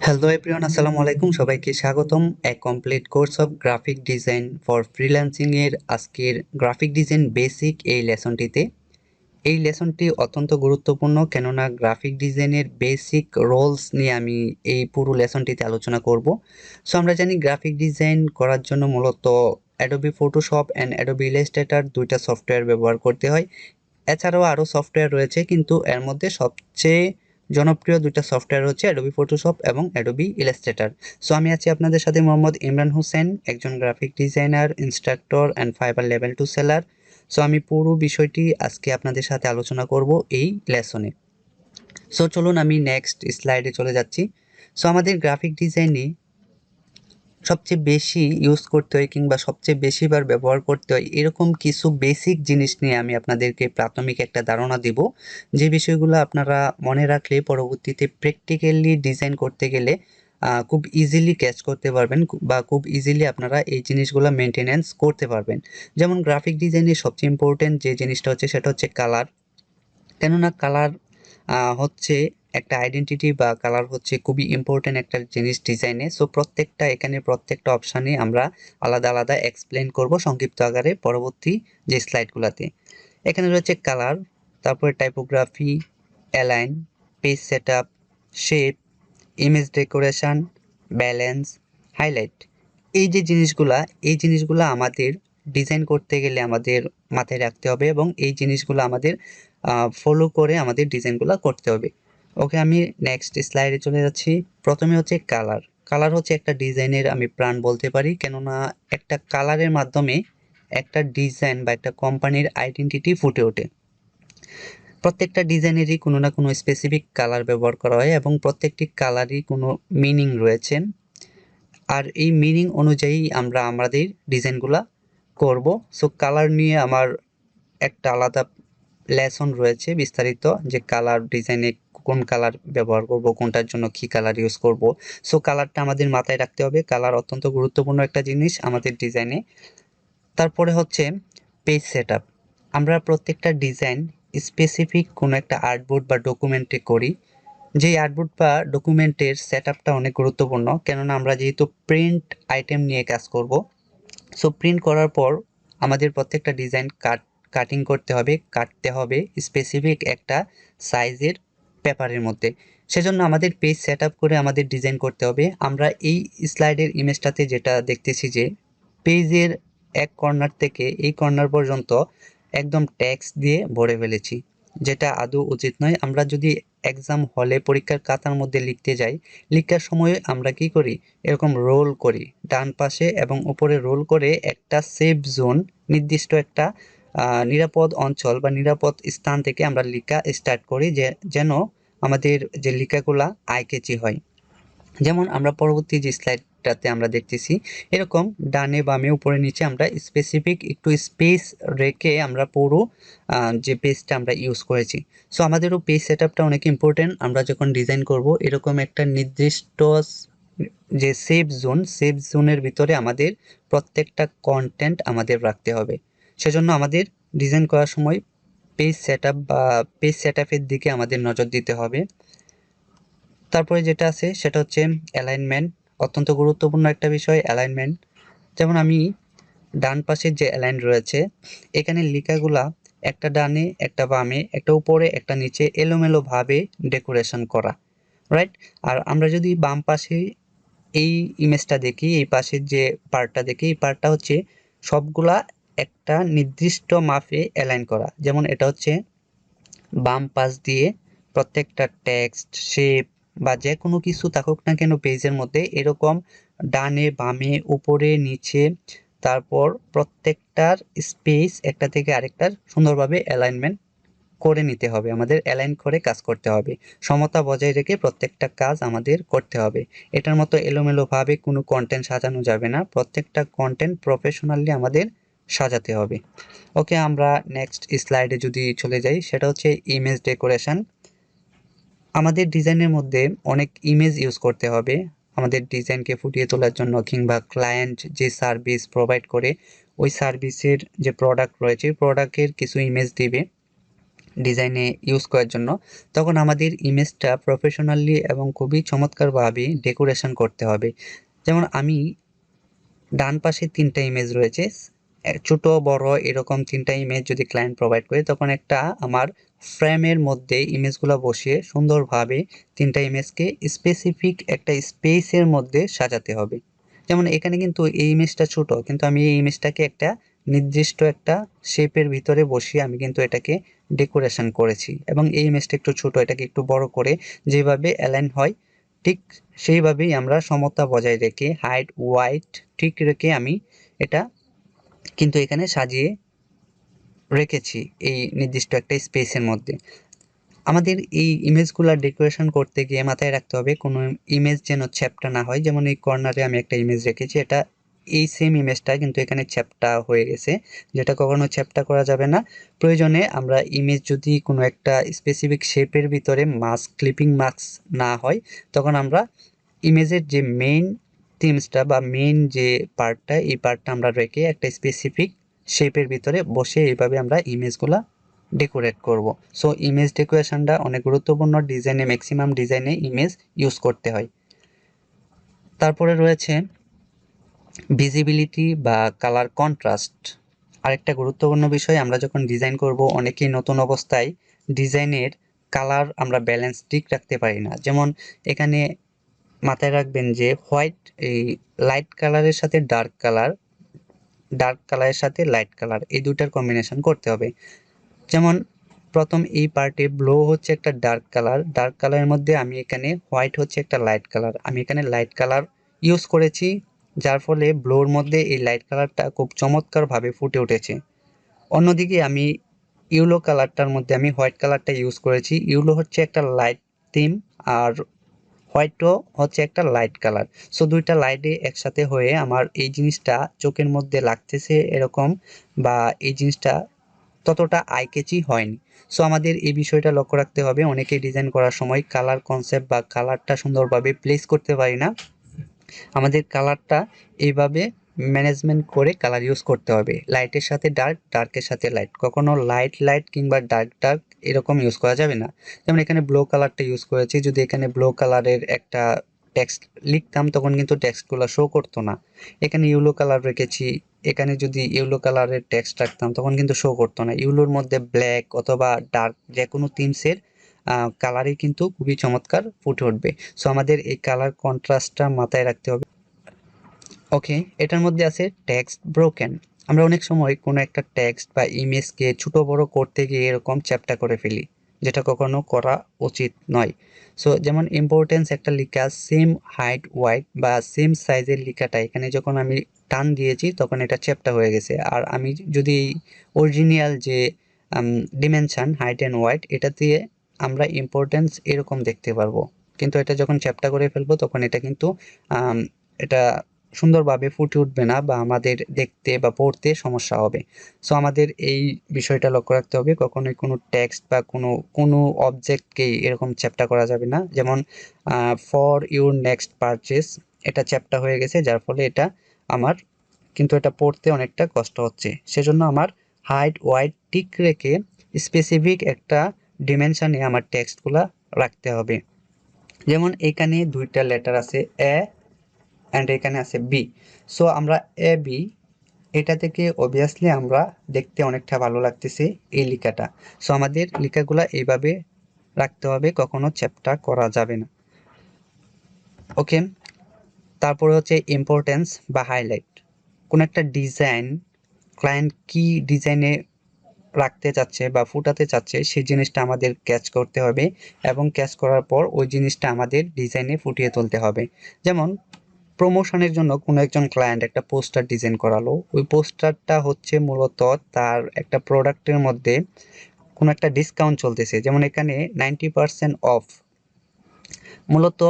Hello everyone, আসসালামু আলাইকুম। সবাইকে স্বাগতম complete course of graphic design for freelancing এর আজকের গ্রাফিক ডিজাইন বেসিক এই লেসনটিতে। এই লেসনটি অত্যন্ত গুরুত্বপূর্ণ, কেননা গ্রাফিক ডিজাইনের বেসিক রোলস নিয়ে আমি এই পুরো লেসনটিতে আলোচনা করব। সো আমরা জানি গ্রাফিক ডিজাইন করার জন্য মূলত Adobe Photoshop and Adobe Illustrator দুইটা সফটওয়্যার ব্যবহার করতে হয়। এছাড়াও আরও সফটওয়্যার রয়েছে, কিন্তু এর মধ্যে সবচেয়ে জনপ্রিয় দুইটা সফটওয়্যার হচ্ছে অ্যাডোবি ফটোশপ এবং অ্যাডোবি ইলাস্ট্রেটর। সো আমি আছি আপনাদের সাথে মোহাম্মদ ইমরান হোসেন, একজন graphic designer, instructor and fibre level 2 seller. So আমি পুরো বিষয়টি আজকে আপনাদের সাথে আলোচনা করব এই লেসনে। সো চলুন আমি নেক্সট স্লাইডে চলে যাচ্ছি। সো আমাদের গ্রাফিক ডিজাইনে সবচেয়ে বেশি ইউজ করতে হয় কিংবা সবচেয়ে বেশিবার ব্যবহার করতে হয় এরকম কিছু বেসিক জিনিস নিয়ে আমি আপনাদেরকে প্রাথমিক একটা ধারণা দিব, যে বিষয়গুলো আপনারা মনে রাখলে পরবর্তীতে প্র্যাকটিক্যালি ডিজাইন করতে গেলে খুব ইজিলি ক্যাচ করতে পারবেন বা খুব ইজিলি আপনারা এই জিনিসগুলো মেনটেনেন্স করতে পারবেন। যেমন গ্রাফিক ডিজাইনের সবচেয়ে ইম্পর্টেন্ট যে জিনিসটা হচ্ছে সেটা হচ্ছে কালার। কেননা কালার হচ্ছে একটা আইডেন্টিটি বা কালার হচ্ছে খুবই ইম্পর্টেন্ট একটা জিনিস ডিজাইনে। সো প্রত্যেকটা অপশানে আমরা আলাদা আলাদা এক্সপ্লেন করব সংক্ষিপ্ত আকারে পরবর্তী যে স্লাইডগুলোতে। এখানে রয়েছে কালার, তারপরে typography, align, page setup, shape, image decoration, balance, highlight. এই জিনিসগুলা আমাদের ডিজাইন করতে গেলে আমাদের মাথায় রাখতে হবে এবং এই জিনিসগুলো আমাদের ফলো করে আমাদের ডিজাইনগুলো করতে হবে। ওকে, আমি নেক্সট স্লাইডে চলে যাচ্ছি। প্রথমে হচ্ছে কালার। কালার হচ্ছে একটা ডিজাইনের আমি প্রাণ বলতে পারি, কেননা একটা কালারের মাধ্যমে একটা ডিজাইন বা একটা কোম্পানির আইডেন্টিটি ফুটে ওঠে। প্রত্যেকটা ডিজাইনেরই কোনো না কোনো স্পেসিফিক কালার ব্যবহার করা হয় এবং প্রত্যেকটি কালারই কোনো মিনিং রয়েছে, আর এই মিনিং অনুযায়ী আমরা আমাদের ডিজাইনগুলা করব। সো কালার নিয়ে আমার একটা আলাদা লেসন রয়েছে বিস্তারিত, যে কালার ডিজাইনে কোন কালার ব্যবহার করব, কোনটার জন্য কি কালার ইউজ করব। সো কালারটা আমাদের মাথায় রাখতে হবে, কালার অত্যন্ত গুরুত্বপূর্ণ একটা জিনিস আমাদের ডিজাইনে। তারপরে হচ্ছে পেজ সেটআপ। আমরা প্রত্যেকটা ডিজাইন স্পেসিফিক কোনো একটা আর্টবোর্ড বা ডকুমেন্টে করি। যেই আর্টবোর্ড বা ডকুমেন্টের সেটআপটা অনেক গুরুত্বপূর্ণ, কেননা আমরা যেহেতু প্রিন্ট আইটেম নিয়ে কাজ করব। সো প্রিন্ট করার পর আমাদের প্রত্যেকটা ডিজাইন কাটিং করতে হবে, কাটতে হবে স্পেসিফিক একটা সাইজের পেপারের মধ্যে। সেজন্য আমাদের পেজ সেট আপ করে আমাদের ডিজাইন করতে হবে। আমরা এই স্লাইডের ইমেজটাতে যেটা দেখতেছি, যে পেজের এক কর্নার থেকে এই কর্নার পর্যন্ত একদম টেক্সট দিয়ে ভরে ফেলেছি, যেটা আদৌ উচিত নয়। আমরা যদি এক্সাম হলে পরীক্ষার খাতার মধ্যে লিখতে যাই, লেখার সময় আমরা কি করি, এরকম রোল করি ডান পাশে এবং উপরে রোল করে একটা সেফ জোন, নির্দিষ্ট একটা নিরাপদ অঞ্চল বা নিরাপদ স্থান থেকে আমরা লেখা স্টার্ট করি, যেন আমাদের যে লেখাগুলা আই ক্যাচি হয়। যেমন আমরা পরবর্তী যে স্লাইডটাতে আমরা দেখতেছি, এরকম ডানে বামে উপরে নিচে আমরা স্পেসিফিক একটু স্পেস রেখে আমরা পুরো যে পেজটা আমরা ইউজ করেছি। সো আমাদেরও পেজ সেটআপটা অনেক ইম্পর্টেন্ট। আমরা যখন ডিজাইন করব এরকম একটা নির্দিষ্ট যে সেফ জোনের ভিতরে আমাদের প্রত্যেকটা কন্টেন্ট আমাদের রাখতে হবে। সেজন্য আমাদের ডিজাইন করার সময় পেজ সেটআপের দিকে আমাদের নজর দিতে হবে। তারপরে যেটা আছে সেটা হচ্ছে অ্যালাইনমেন্ট। অত্যন্ত গুরুত্বপূর্ণ একটা বিষয় অ্যালাইনমেন্ট। যেমন আমি ডান পাশের যে অ্যালাইন রয়েছে, এখানে লেখাগুলা একটা ডানে একটা বামে একটা উপরে একটা নিচে এলোমেলোভাবে ডেকোরেশন করা, রাইট। আর আমরা যদি বাম পাশে এই ইমেজটা দেখি, এই পাশের যে পার্টটা দেখি, এই পার্টটা হচ্ছে সবগুলা একটা নির্দিষ্ট মাপে অ্যালাইন করা। যেমন এটা হচ্ছে বাম পাশ দিয়ে প্রত্যেকটা টেক্সট, শেপ বা যে কোনো কিছু থাকুক না কেন পেজের মধ্যে, এরকম ডানে বামে উপরে নিচে, তারপর প্রত্যেকটার স্পেস একটা থেকে আরেকটার সুন্দরভাবে অ্যালাইনমেন্ট করে নিতে হবে। আমাদের অ্যালাইন করে কাজ করতে হবে, সমতা বজায় রেখে প্রত্যেকটা কাজ আমাদের করতে হবে। এটার মতো এলোমেলোভাবে কোনো কন্টেন্ট সাজানো যাবে না, প্রত্যেকটা কন্টেন্ট প্রফেশনালি আমাদের সাজাতে হবে। ওকে, আমরা নেক্সট স্লাইডে যদি চলে যাই, সেটা হচ্ছে ইমেজ ডেকোরেশন। আমাদের ডিজাইনের মধ্যে অনেক ইমেজ ইউজ করতে হবে আমাদের ডিজাইনকে ফুটিয়ে তোলার জন্য, কিংবা ক্লায়েন্ট যে সার্ভিস প্রোভাইড করে ওই সার্ভিসের যে প্রোডাক্ট রয়েছে প্রোডাক্টের কিছু ইমেজ দিবে। ডিজাইনে ইউজ করার জন্য, তখন আমাদের ইমেজটা প্রফেশনালি এবং খুবই চমৎকারভাবে ডেকোরেশন করতে হবে। যেমন আমি ডান পাশে 3টা ইমেজ রয়েছে, ছোট বড় এরকম 3টা ইমেজ যদি ক্লায়েন্ট প্রোভাইড করে, তখন একটা আমার ফ্রেমের মধ্যে ইমেজগুলো বসিয়ে সুন্দরভাবে 3টা ইমেজকে স্পেসিফিক একটা স্পেসের মধ্যে সাজাতে হবে। যেমন এখানে কিন্তু এই ইমেজটা ছোট, কিন্তু আমি এই ইমেজটাকে একটা নির্দিষ্ট একটা শেপের ভিতরে বসিয়ে আমি কিন্তু এটাকে ডেকোরেশন করেছি, এবং এই ইমেজটা একটু ছোট, এটাকে একটু বড় করে যেভাবে অ্যালাইন হয় ঠিক সেইভাবেই আমরা সমতা বজায় রেখে হাইট ওয়াইট ঠিক রেখে আমি এটা কিন্তু এখানে সাজিয়ে রেখেছি এই নির্দিষ্ট একটা স্পেসের মধ্যে। আমাদের এই ইমেজগুলা ডেকোরেশন করতে গিয়ে মাথায় রাখতে হবে কোনো ইমেজ যেন চ্যাপ্টা না হয়। যেমন এই কর্নারে আমি একটা ইমেজ রেখেছি, এটা এই সেম ইমেজটা কিন্তু এখানে চ্যাপ্টা হয়ে গেছে, যেটা কখনো চ্যাপ্টা করা যাবে না। প্রয়োজনে আমরা ইমেজ যদি কোনো একটা স্পেসিফিক শেপের ভিতরে মাস্ক ক্লিপিং মাস্ক না হয়, তখন আমরা ইমেজের যে মেইন থিমসটা বা মেইন যে পার্টটা, এই পার্টটা আমরা রেখে একটা স্পেসিফিক শেপের ভিতরে বসে এইভাবে আমরা ইমেজগুলা ডেকোরেট করব। সো ইমেজ ডেকোরেশনটা অনেক গুরুত্বপূর্ণ, ডিজাইনে ম্যাক্সিমাম ডিজাইনে ইমেজ ইউজ করতে হয়। তারপরে রয়েছে ভিজিবিলিটি বা কালার কন্ট্রাস্ট। আরেকটা গুরুত্বপূর্ণ বিষয়, আমরা যখন ডিজাইন করব অনেকেই নতুন অবস্থায় ডিজাইনের কালার আমরা ব্যালেন্স ঠিক রাখতে পারি না। যেমন এখানে মাথায় রাখবেন যে হোয়াইট এই লাইট কালারের সাথে ডার্ক কালার, ডার্ক কালারের সাথে লাইট কালার, এই দুটার কম্বিনেশন করতে হবে। যেমন প্রথম এই পার্টে ব্লু হচ্ছে একটা ডার্ক কালার, ডার্ক কালারের মধ্যে আমি এখানে হোয়াইট হচ্ছে একটা লাইট কালার, আমি এখানে লাইট কালার ইউজ করেছি, যার ফলে ব্লুর মধ্যে এই লাইট কালারটা খুব চমৎকারভাবে ফুটে উঠেছে। অন্যদিকে আমি ইউলো কালারটার মধ্যে আমি হোয়াইট কালারটা ইউজ করেছি, ইউলো হচ্ছে একটা লাইট থিম আর হোয়াইটও হচ্ছে একটা লাইট কালার। সো দুইটা লাইটে একসাথে হয়ে আমার এই জিনিসটা চোখের মধ্যে লাগতেছে এরকম, বা এই জিনিসটা ততটা আই ক্যাচি হয়নি। সো আমাদের এই বিষয়টা লক্ষ্য রাখতে হবে, অনেকেই ডিজাইন করার সময় কালার কনসেপ্ট বা কালারটা সুন্দরভাবে প্লেস করতে পারি না। আমাদের কালারটা এইভাবে ম্যানেজমেন্ট করে কালার ইউজ করতে হবে, লাইটের সাথে ডার্ক, ডার্কের সাথে লাইট, কখনো লাইট লাইট কিংবা ডার্ক ডার্ক এরকম ইউজ করা যাবে না। যেমন এখানে ব্লু কালারটা ইউজ করেছি, যদি এখানে ব্লু কালারের একটা টেক্সট লিখতাম তখন কিন্তু টেক্সটগুলো শো করতো না। এখানে ইয়েলো কালার রেখেছি, এখানে যদি ইয়েলো কালারের টেক্সট রাখতাম তখন কিন্তু শো করতো না। ইয়েলোর মধ্যে ব্ল্যাক অথবা ডার্ক যে কোনো থিমসের কালারই কিন্তু খুবই চমৎকার ফুটে উঠবে। সো আমাদের এই কালার কন্ট্রাস্টটা মাথায় রাখতে হবে। ওকে, এটার মধ্যে আছে টেক্সট ব্রোকেন। আমরা অনেক সময় কোনো একটা টেক্সট বা ইমেজকে ছোট বড় করতে গিয়ে এরকম চ্যাপ্টা করে ফেলি, যেটা কখনো করা উচিত নয়। সো যেমন ইম্পর্টেন্স একটা লেখা সেম হাইট ওয়াইড বা সেম সাইজের লেখাটা এখানে যখন আমি টান দিয়েছি তখন এটা চ্যাপ্টা হয়ে গেছে। আর আমি যদি অরিজিনাল যে ডিমেনশন হাইট অ্যান্ড ওয়াইড এটা দিয়ে আমরা ইম্পর্টেন্স এরকম দেখতে পারবো, কিন্তু এটা যখন চ্যাপ্টা করে ফেলবো তখন এটা কিন্তু এটা সুন্দরভাবে ফুটে উঠবে না বা আমাদের দেখতে বা পড়তে সমস্যা হবে। সো আমাদের এই বিষয়টা লক্ষ্য রাখতে হবে, কখনোই কোনো টেক্সট বা কোনো অবজেক্টকেই এরকম চ্যাপ্টা করা যাবে না। যেমন ফর ইউর নেক্সট পারচেস, এটা চ্যাপ্টা হয়ে গেছে, যার ফলে এটা আমার কিন্তু এটা পড়তে অনেকটা কষ্ট হচ্ছে। সেজন্য আমার হাইট ওয়াইড ঠিক রেখে স্পেসিফিক একটা ডিমেনশনে আমার টেক্সটগুলা রাখতে হবে। যেমন এখানে দুইটা লেটার আছে এ অ্যান্ড এখানে আছে বি। সো আমরা এ বি এটা থেকে অবভিয়াসলি আমরা দেখতে অনেকটা ভালো লাগতেছে এই লেখাটা। সো আমাদের লেখাগুলা এইভাবে রাখতে হবে, কখনো চ্যাপ্টা করা যাবে না। ওকে, তারপরে হচ্ছে ইম্পর্টেন্স বা হাইলাইট। কোন একটা ডিজাইন ক্লায়েন্ট কি ডিজাইনে রাখতে চাচ্ছে বা ফুটাতে চাচ্ছে সেই জিনিসটা আমাদের ক্যাচ করতে হবে, এবং ক্যাচ করার পর ওই জিনিসটা আমাদের ডিজাইনে ফুটিয়ে তুলতে হবে। যেমন প্রমোশনের জন্য কোনো একজন ক্লায়েন্ট একটা পোস্টার ডিজাইন করালো, ওই পোস্টারটা হচ্ছে মূলত তার একটা প্রোডাক্টের মধ্যে কোনো একটা ডিসকাউন্ট চলতেছে, যেমন এখানে 90% অফ। মূলত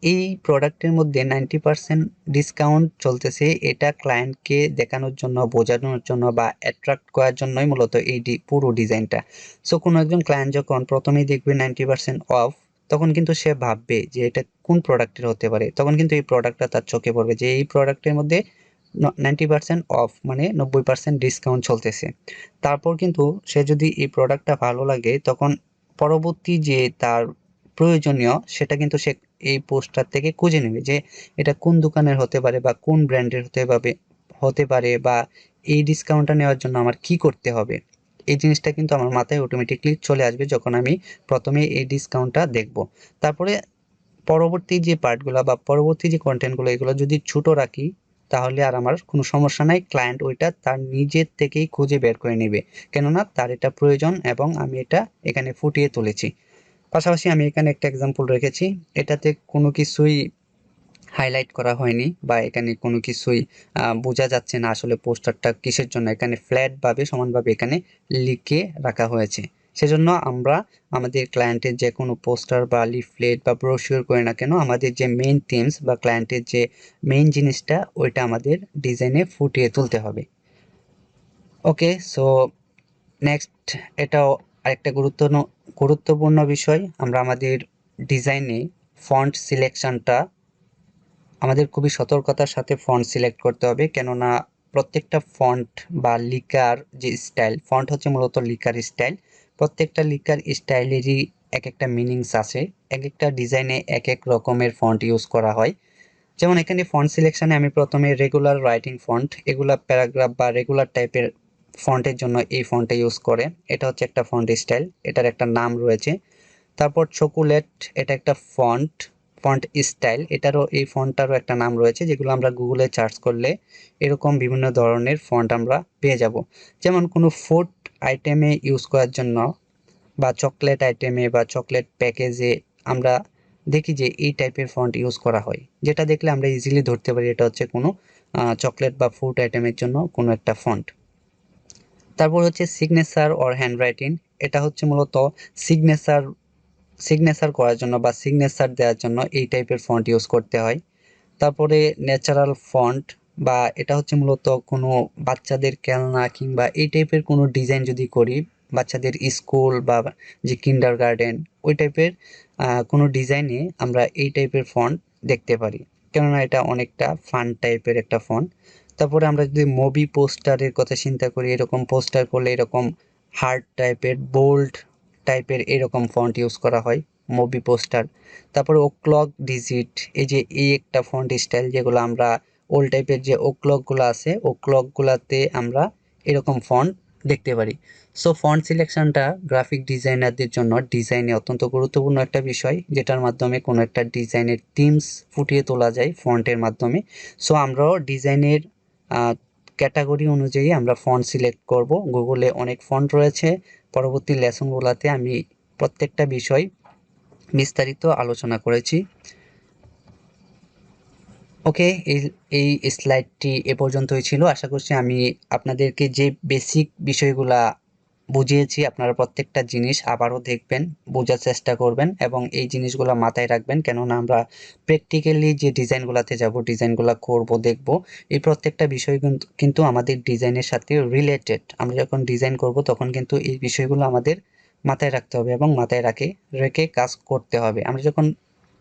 এই প্রোডাক্টের মধ্যে 90% ডিসকাউন্ট চলতেছে, এটা ক্লায়েন্টকে দেখানোর জন্য, বোঝানোর জন্য বা অ্যাট্রাক্ট করার জন্যই মূলত এই পুরো ডিজাইনটা। সো কোনো একজন ক্লায়েন্ট যখন প্রথমেই দেখবে 90% অফ, তখন কিন্তু সে ভাববে যে এটা কোন প্রোডাক্টের হতে পারে, তখন কিন্তু এই প্রোডাক্টটা তার চোখে পড়বে যে এই প্রোডাক্টের মধ্যে 90% অফ, মানে 90% ডিসকাউন্ট চলতেছে। তারপর কিন্তু সে যদি এই প্রোডাক্টটা ভালো লাগে, তখন পরবর্তী যে তার প্রয়োজনীয় সেটা কিন্তু সে এই পোস্টার থেকে খুঁজে নেবে যে এটা কোন দোকানের হতে পারে বা কোন ব্র্যান্ডের হতে পারে বা এই ডিসকাউন্টটা নেওয়ার জন্য আমার কি করতে হবে। এই জিনিসটা কিন্তু আমার মাথায় অটোমেটিকলি চলে আসবে যখন আমি প্রথমে এই ডিসকাউন্টটা দেখব। তারপরে পরবর্তী যে পার্টগুলা বা পরবর্তী যে কন্টেন্টগুলো, এগুলো যদি ছোট রাখি তাহলে আর আমার কোনো সমস্যা নাই, ক্লায়েন্ট ওইটা তার নিজের থেকেই খুঁজে বের করে নেবে, কেননা তার এটা প্রয়োজন এবং আমি এটা এখানে ফুটিয়ে তুলেছি। পাশাপাশি আমি এখানে একটা এক্সাম্পল রেখেছি, এটাতে কোনো কিছুই হাইলাইট করা হয়নি বা এখানে কোনো কিছুই বোঝা যাচ্ছে না আসলে পোস্টারটা কিসের জন্য, এখানে ফ্ল্যাট ভাবে সমানভাবে এখানে লিখে রাখা হয়েছে। সেজন্য আমরা আমাদের ক্লায়েন্টের যে কোনো পোস্টার বা লিফলেট বা ব্রোশিওর করি না কেন, আমাদের যে মেইন থিমস বা ক্লায়েন্টের যে মেইন জিনিসটা ওইটা আমাদের ডিজাইনে ফুটিয়ে তুলতে হবে। ওকে, সো নেক্সট, এটাও আরেকটা গুরুত্বপূর্ণ বিষয়, আমরা আমাদের ডিজাইনে ফন্ট সিলেকশনটা আমাদের খুবই সতর্কতার সাথে ফন্ট সিলেক্ট করতে হবে, কেননা প্রত্যেকটা ফন্ট বা লিখার যে স্টাইল, ফন্ট হচ্ছে মূলত লিখার স্টাইল, প্রত্যেকটা লিখার স্টাইলেরই এক একটা মিনিংস আছে, এক একটা ডিজাইনে এক এক রকমের ফন্ট ইউজ করা হয়। যেমন এখানে ফন্ট সিলেকশনে আমি প্রথমে রেগুলার রাইটিং ফন্ট, এগুলা প্যারাগ্রাফ বা রেগুলার টাইপের ফন্টের জন্য এই ফন্টটা ইউজ করে, এটা হচ্ছে একটা ফন্ট স্টাইল, এটার একটা নাম রয়েছে। তারপর চকোলেট, এটা একটা ফন্ট স্টাইল, এটারও এই ফন্টটারও একটা নাম রয়েছে, যেগুলো আমরা গুগলে সার্চ করলে এরকম বিভিন্ন ধরনের ফন্ট আমরা পেয়ে যাব। যেমন কোনো ফুড আইটেমে ইউজ করার জন্য বা চকলেট আইটেমে বা চকলেট প্যাকেজে আমরা দেখি যে এই টাইপের ফন্ট ইউজ করা হয়, যেটা দেখলে আমরা ইজিলি ধরতে পারি এটা হচ্ছে কোনো চকলেট বা ফুড আইটেমের জন্য কোনো একটা ফন্ট। তারপর হচ্ছে সিগনেচার অর হ্যান্ডরাইটিং, এটা হচ্ছে মূলত সিগনেচার সিগনেচার করার জন্য বা সিগনেচার দেওয়ার জন্য এই টাইপের ফন্ট ইউজ করতে হয়। তারপরে ন্যাচারাল ফন্ট, বা এটা হচ্ছে মূলত কোনো বাচ্চাদের খেলনা কিংবা এই টাইপের কোনো ডিজাইন যদি করি, বাচ্চাদের স্কুল বা যে কিন্ডার গার্ডেন ওই টাইপের কোনো ডিজাইনে আমরা এই টাইপের ফন্ট দেখতে পারি, কেননা এটা অনেকটা ফান টাইপের একটা ফন্ট। তারপরে আমরা যদি মুভি পোস্টারের কথা চিন্তা করি, এরকম পোস্টার করলে এরকম হার্ড টাইপের বোল্ড টাইপের এরকম ফন্ট ইউজ করা হয় মুভি পোস্টার। তারপরে ও ক্লক ডিজিট, এই যে এই একটা ফন্ট স্টাইল, যেগুলো আমরা ওল্ড টাইপের যে ও ক্লকগুলো আছে ও ক্লকগুলোতে আমরা এরকম ফন্ট দেখতে পারি। সো ফন্ট সিলেকশনটা গ্রাফিক ডিজাইনারদের জন্য ডিজাইনে অত্যন্ত গুরুত্বপূর্ণ একটা বিষয়, যেটার মাধ্যমে কোনো একটা ডিজাইনের থিমস ফুটিয়ে তোলা যায় ফন্টের মাধ্যমে। সো আমরাও ডিজাইনের ক্যাটাগরি অনুযায়ী আমরা ফন্ট সিলেক্ট করব। গুগলে অনেক ফন্ট রয়েছে, পরবর্তী লেসনগুলোতে আমি প্রত্যেকটা বিষয় বিস্তারিত আলোচনা করেছি। ওকে, এই এই স্লাইডটি এ পর্যন্তই ছিল। আশা করছি আমি আপনাদেরকে যে বেসিক বিষয়গুলা বুঝিয়েছি আপনারা প্রত্যেকটা জিনিস আবারও দেখবেন, বোঝার চেষ্টা করবেন এবং এই জিনিসগুলো মাথায় রাখবেন, কেননা আমরা প্র্যাকটিক্যালি যে ডিজাইনগুলোতে যাব, ডিজাইনগুলো করব, দেখব, এই প্রত্যেকটা বিষয় কিন্তু আমাদের ডিজাইনের সাথে রিলেটেড। আমরা যখন ডিজাইন করব তখন কিন্তু এই বিষয়গুলো আমাদের মাথায় রাখতে হবে এবং মাথায় রেখে কাজ করতে হবে। আমরা যখন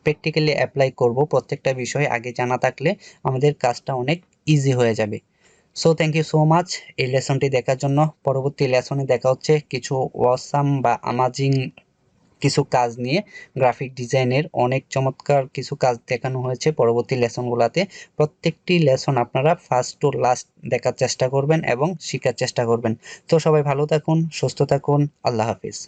প্র্যাকটিক্যালি অ্যাপ্লাই করব, প্রত্যেকটা বিষয় আগে জানা থাকলে আমাদের কাজটা অনেক ইজি হয়ে যাবে। So thank you so much এই লেসনটি দেখার জন্য। পরবর্তী লেসনে দেখা হচ্ছে কিছু ওয়াসাম বা আমাজিং কিছু কাজ নিয়ে। গ্রাফিক ডিজাইনের অনেক চমৎকার কিছু কাজ দেখানো হয়েছে পরবর্তী লেসনগুলোতে। প্রত্যেকটি লেসন আপনারা ফার্স্ট টু লাস্ট দেখার চেষ্টা করবেন এবং শেখার চেষ্টা করবেন। তো সবাই ভালো থাকুন, সুস্থ থাকুন, আল্লাহ হাফিজ।